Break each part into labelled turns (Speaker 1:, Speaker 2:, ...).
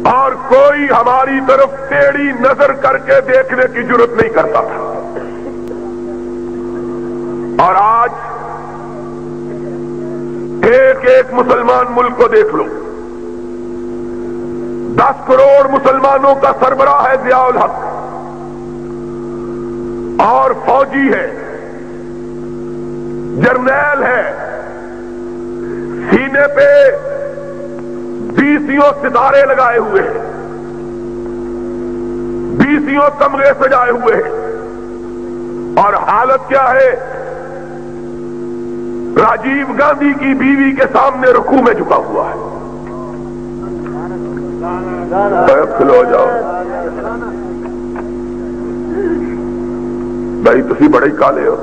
Speaker 1: اور کوئی ہماری طرف ٹیڑھی نظر کر کے دیکھنے کی جرات نہیں کرتا تھا. اور آج ایک ایک مسلمان ملک کو دیکھ لو. 10 کروڑ مسلمانوں کا سربراہ ہے ضیاء الحق اور فوجی ہے, جرنیل ہے, سینے پہ 20 ستارے لگائے ہوئے ہیں, 20 تمغے سجائے ہوئے ہیں. اور حالت کیا ہے؟ راجیو گاندھی کی بیوی کے سامنے رکوع میں جھکا ہوا ہے. کھلو جاؤ بھائی, تسی بڑے ہی کالے ہو.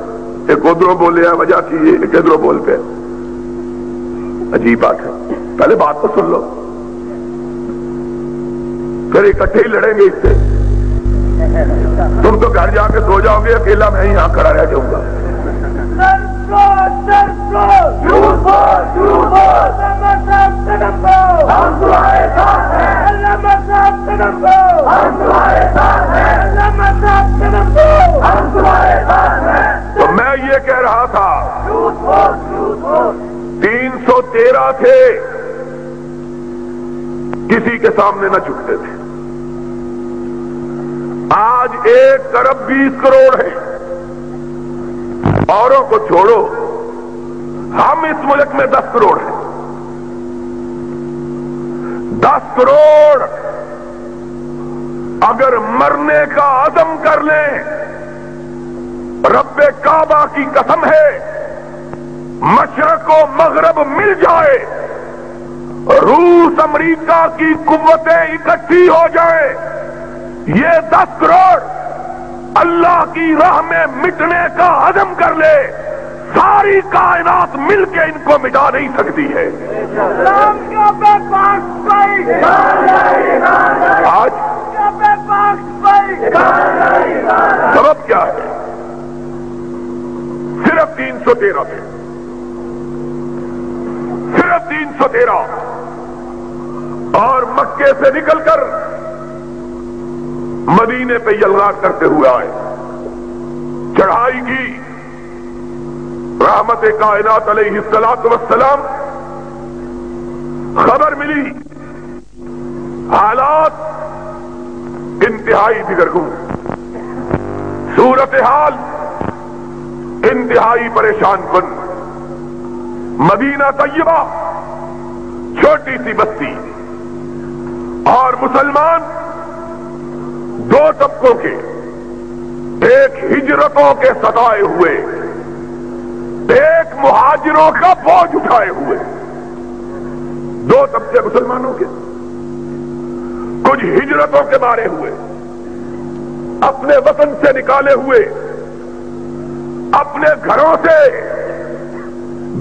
Speaker 1: ایک ادھروں بولے ہیں وجہ کی, ایک ادھروں بول پہ. عجیب بات ہے. پہلے بات تو سن لو, پھر اکٹھے ہی لڑیں گے اس سے. تم تو گھر جا کے سو جاؤ گے, اکیلا میں یہاں کھڑا رہ جاؤں گا. تو میں یہ کہہ رہا تھا 313 تھے, کسی کے سامنے نہ جھکتے تھے. آج 1 ارب 20 کروڑ ہے. اوروں کو چھوڑو, ہم اس ملک میں 10 کروڑ ہیں. 10 کروڑ اگر مرنے کا عزم کر لیں, رب کعبہ کی قسم ہے, مشرق و مغرب مل جائے, روس امریکہ کی قوتیں اکٹھی ہو جائیں, یہ 10 کروڑ اللہ کی راہ میں مٹنے کا عزم کر لے, ساری کائنات مل کے ان کو مٹا نہیں سکتی ہے. آج سبب کیا ہے؟ صرف 313 تھے, صرف 313. اور مکے سے نکل کر مدینے پہ یلغار کرتے ہوئے آئے, چڑھائی کی. رحمت کائنات علیہ الصلوۃ والسلام, خبر ملی حالات انتہائی بگڑ گئی, صورتحال انتہائی پریشان کن. مدینہ طیبہ چھوٹی سی بستی, اور مسلمان 2 طبقوں کے, ایک ہجرتوں کے ستائے ہوئے, ایک مہاجروں کا بوجھ اٹھائے ہوئے. 2 طبقے مسلمانوں کے, کچھ ہجرتوں کے مارے ہوئے, اپنے وطن سے نکالے ہوئے, اپنے گھروں سے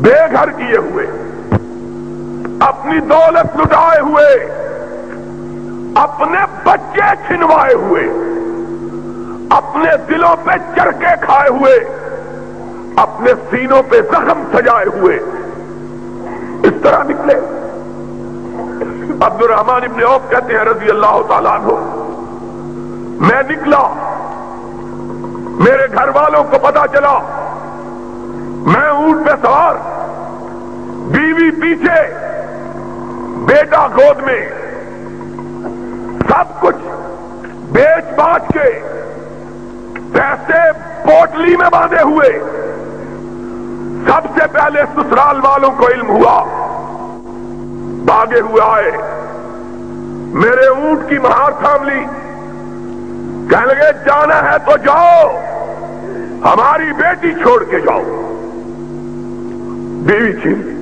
Speaker 1: بے گھر کیے ہوئے, اپنی دولت لٹائے ہوئے, اپنے بچے چھنوائے ہوئے, اپنے دلوں پہ چرکے کھائے ہوئے, اپنے سینوں پہ زخم سجائے ہوئے اس طرح نکلے. عبد الرحمن ابن عوف کہتے ہیں رضی اللہ تعالیٰ عنہ, میں نکلا, میرے گھر والوں کو پتا چلا, میں اونٹ پہ سوار, بیوی پیچھے, بیٹا گود میں, سب کچھ بیچ باچ کے, پیسے پوٹلی میں باندھے ہوئے. سب سے پہلے سسرال والوں کو علم ہوا, بھاگے ہوئے آئے, میرے اونٹ کی مہار تھام لی, کہنے لگے جانا ہے تو جاؤ, ہماری بیٹی چھوڑ کے جاؤ. بیوی چھین لی.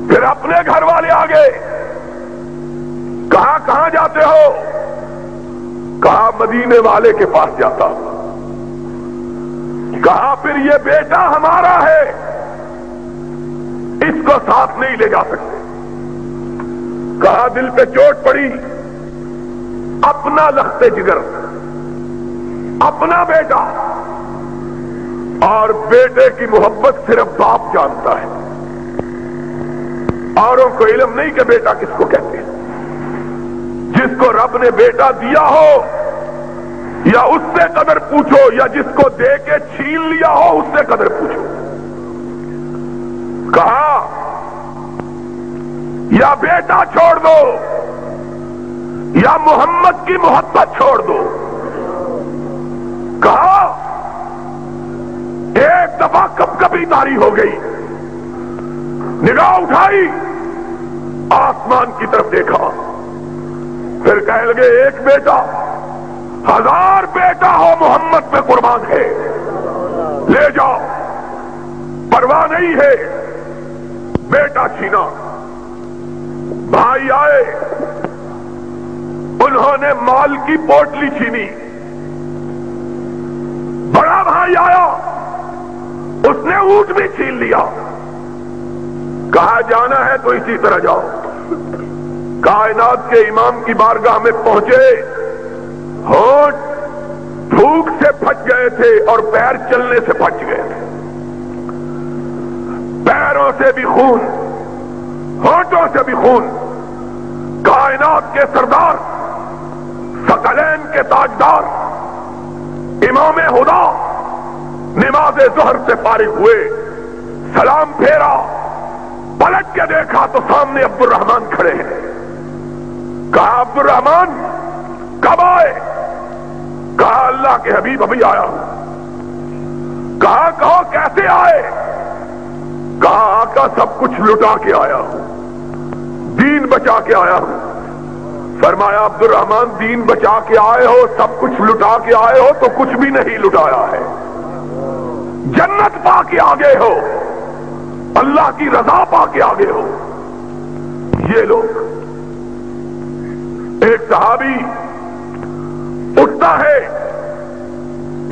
Speaker 1: پھر اپنے گھر والے آگے, کہاں کہاں جاتے ہو؟ کہا مدینے والے کے پاس جاتا ہوں. کہا پھر یہ بیٹا ہمارا ہے, اس کو ساتھ نہیں لے جا سکتے. کہا دل پہ چوٹ پڑی, اپنا لخت جگر, اپنا بیٹا, اور بیٹے کی محبت صرف باپ جانتا ہے, اوروں کو علم نہیں کہ بیٹا کس کو کہتے ہیں. جس کو رب نے بیٹا دیا ہو یا اس سے قدر پوچھو، یا جس کو دے کے چھین لیا ہو اس سے قدر پوچھو. کہا یا بیٹا چھوڑ دو یا محمد کی محبت چھوڑ دو. کہا ایک دفعہ کب کبھی تاری ہو گئی، نگاہ اٹھائی آسمان کی طرف دیکھا، پھر کہنے لگے ایک بیٹا 1000 بیٹا ہو محمد پہ قربان ہے، لے جاؤ، پرواہ نہیں ہے. بیٹا چھینا. بھائی آئے، انہوں نے مال کی پوٹلی چھینی. بڑا بھائی آیا، اس نے اونٹ بھی چھین لیا. کہا جانا ہے تو اسی طرح جاؤ. کائنات کے امام کی بارگاہ میں پہنچے، ہونٹ بھوک سے پھٹ گئے تھے اور پیر چلنے سے پھٹ گئے تھے. پیروں سے بھی خون، ہونٹوں سے بھی خون. کائنات کے سردار، ثقلین کے تاجدار، امام خدا نماز ظہر سے فارغ ہوئے، سلام پھیرا، پلٹ کے دیکھا تو سامنے عبد الرحمن کھڑے ہیں. کہا عبد الرحمن کب آئے؟ کہا اللہ کے حبیب ابھی آیا ہوں. کہا کہو کیسے آئے؟ کہا آقا سب کچھ لٹا کے آیا ہوں، دین بچا کے آیا ہوں. فرمایا عبد الرحمن دین بچا کے آئے ہو، سب کچھ لٹا کے آئے ہو تو کچھ بھی نہیں لٹایا ہے. جنت پا کے آگے ہو، اللہ کی رضا پا کے آگے ہو. یہ لوگ، ایک صحابی اٹھتا ہے،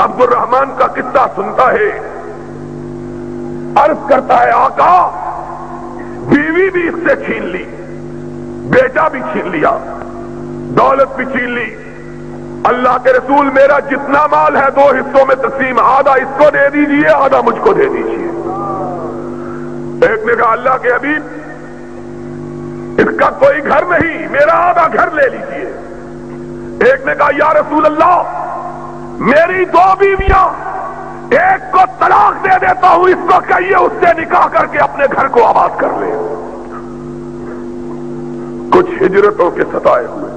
Speaker 1: عبد الرحمن کا قصہ سنتا ہے، عرض کرتا ہے آقا بیوی بھی اس سے چھین لی، بیٹا بھی چھین لیا، دولت بھی چھین لی. اللہ کے رسول میرا جتنا مال ہے 2 حصوں میں تقسیم، آدھا اس کو دے دیجئے آدھا مجھ کو دے دیجئے. ایک نے کہا اللہ کے حبیب اس کا کوئی گھر نہیں، میرا آدھا گھر لے لیجئے. ایک نے کہا یا رسول اللہ میری 2 بیویاں، ایک کو طلاق دے دیتا ہوں، اس کو کہیے اس سے نکاح کر کے اپنے گھر کو آباد کر لے. کچھ ہجرتوں کے ستائے ہوئے،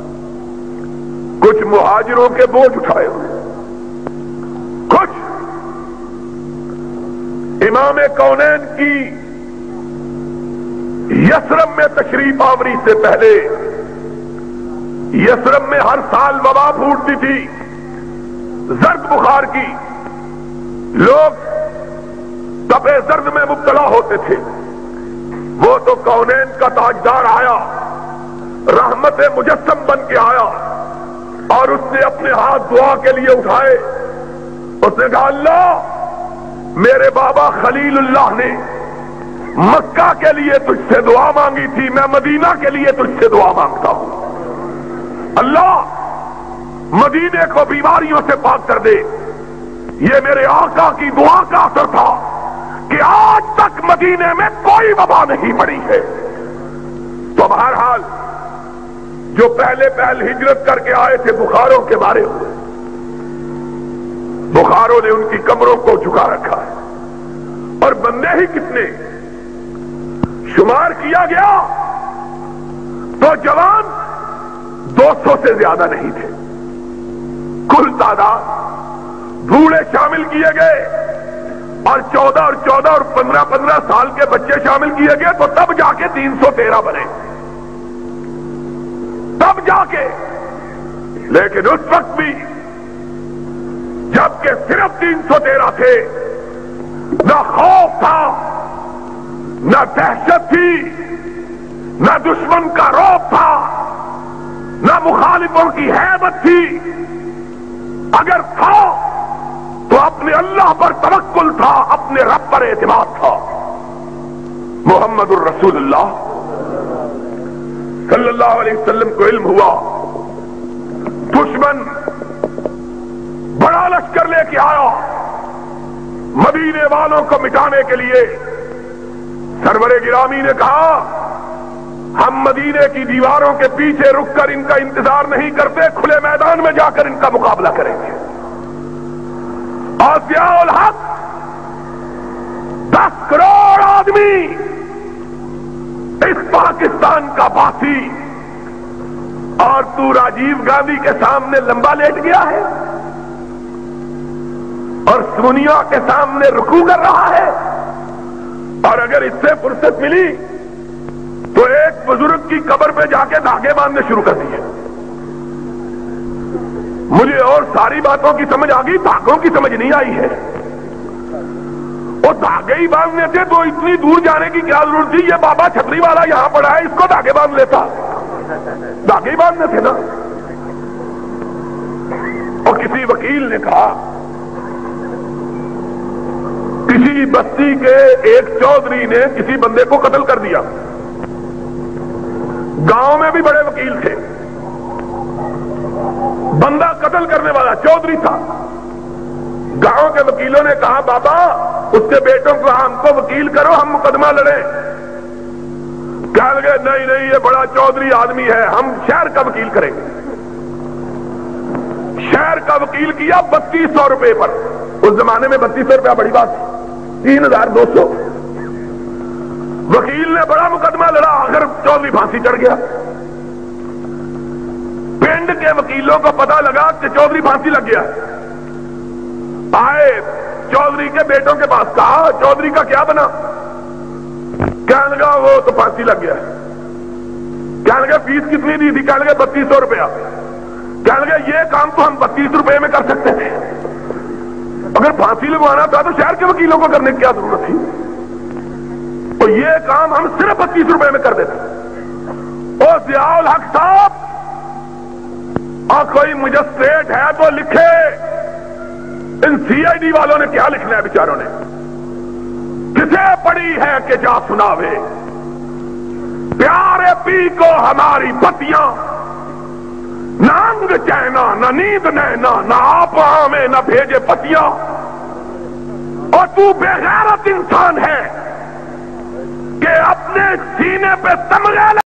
Speaker 1: کچھ مہاجروں کے بوجھ اٹھائے ہوئے، کچھ امام کونین کی یثرب میں تشریف آوری سے پہلے، یثرب میں ہر سال وبا پھوٹتی تھی، زرد بخار کی، لوگ تپے زرد میں مبتلا ہوتے تھے. وہ تو کونین کا تاجدار آیا، رحمت مجسم بن کے آیا، اور اس نے اپنے ہاتھ دعا کے لیے اٹھائے. اس نے کہا اللہ میرے بابا خلیل اللہ نے مکہ کے لیے تجھ سے دعا مانگی تھی، میں مدینہ کے لیے تجھ سے دعا مانگتا ہوں. اللہ مدینے کو بیماریوں سے پاک کر دے. یہ میرے آقا کی دعا کا اثر تھا کہ آج تک مدینے میں کوئی وبا نہیں پڑی ہے. تو بہرحال جو پہلے ہجرت کر کے آئے تھے بخاروں کے مارے ہوئے، بخاروں نے ان کی کمروں کو جھکا رکھا ہے. اور بندے ہی کتنے، شمار کیا گیا تو جوان 200 سے زیادہ نہیں تھے. کل تعداد بوڑھے شامل کیے گئے اور 14 اور 15 سال کے بچے شامل کیے گئے تو تب جا کے 313 بنے، تب جا کے. لیکن اس وقت بھی جبکہ صرف 313 تھے، نہ خوف تھا، نہ دہشت تھی، نہ دشمن کا رعب تھا، نہ مخالفوں کی ہیبت تھی. اگر تھا تو اپنے اللہ پر توکل تھا، اپنے رب پر اعتماد تھا. محمد الرسول اللہ صلی اللہ علیہ وسلم کو علم ہوا دشمن بڑا لشکر لے کے آیا مدینے والوں کو مٹانے کے لیے. سرور گرامی نے کہا ہم مدینے کی دیواروں کے پیچھے رک کر ان کا انتظار نہیں کرتے، کھلے میدان میں جا کر ان کا مقابلہ کریں گے۔ اور ضیاء الحق 10 کروڑ آدمی اس پاکستان کا باسی، اور تو راجیو گاندھی کے سامنے لمبا لیٹ گیا ہے اور سونیا کے سامنے رکوع کر رہا ہے۔ اور اگر اس سے فرصت ملی تو ایک بزرگ کی قبر پہ جا کے دھاگے باندھنے شروع کر دیے۔ مجھے اور ساری باتوں کی سمجھ آ گئی، دھاگوں کی سمجھ نہیں آئی ہے۔ وہ دھاگے ہی باندھنے تھے تو اتنی دور جانے کی کیا ضرورت تھی؟ یہ بابا چھتری والا یہاں پڑا ہے، اس کو دھاگے باندھ لیتا، دھاگے ہی باندھنے تھے نا۔ اور کسی وکیل نے کہا کسی بستی کے ایک چودھری نے کسی بندے کو قتل کر دیا۔ گاؤں میں بھی بڑے وکیل تھے، بندہ قتل کرنے والا چودھری تھا۔ گاؤں کے وکیلوں نے کہا بابا اس کے بیٹوں کو ہم کو وکیل کرو، ہم مقدمہ لڑیں۔ کہہ لگے نہیں نہیں یہ بڑا چودھری آدمی ہے، ہم شہر کا وکیل کریں گے۔ شہر کا وکیل کیا 3200 روپے پر۔ اس زمانے میں 3200 روپیہ بڑی بات تھی، 3200۔ وکیل نے بڑا مقدمہ لڑا، اگر چودھری پھانسی چڑھ گیا۔ پنڈ کے وکیلوں کو پتا لگا کہ چودھری پھانسی لگ گیا، آئے چودھری کے بیٹوں کے پاس، کہا چودھری کا کیا بنا؟ کہنے لگا وہ تو پھانسی لگ گیا۔ کہنے لگا فیس کتنی دی تھی؟ کہنے لگا 3200 روپیہ۔ کہنے لگا یہ کام تو ہم 32 روپے میں کر سکتے تھے، اگر پھانسی لگوانا تھا تو شہر کے وکیلوں کو کرنے کی کیا ضرورت تھی؟ تو یہ کام ہم صرف 32 روپے میں کر دیتے۔ اور ضیاء الحق صاحب، اور کوئی مجسٹریٹ ہے تو لکھے، ان سی آئی ڈی والوں نے کیا لکھنا ہے بیچاروں نے؟ کسے پڑی ہے کہ جا سناوے، پیارے پی کو ہماری بتیاں، نہ انگ چینا نہ نیند نینا، نہ آپ ہمیں نہ بھیجے پتیاں۔ اور تو بے غیرت انسان ہے کہ اپنے سینے پہ تمغے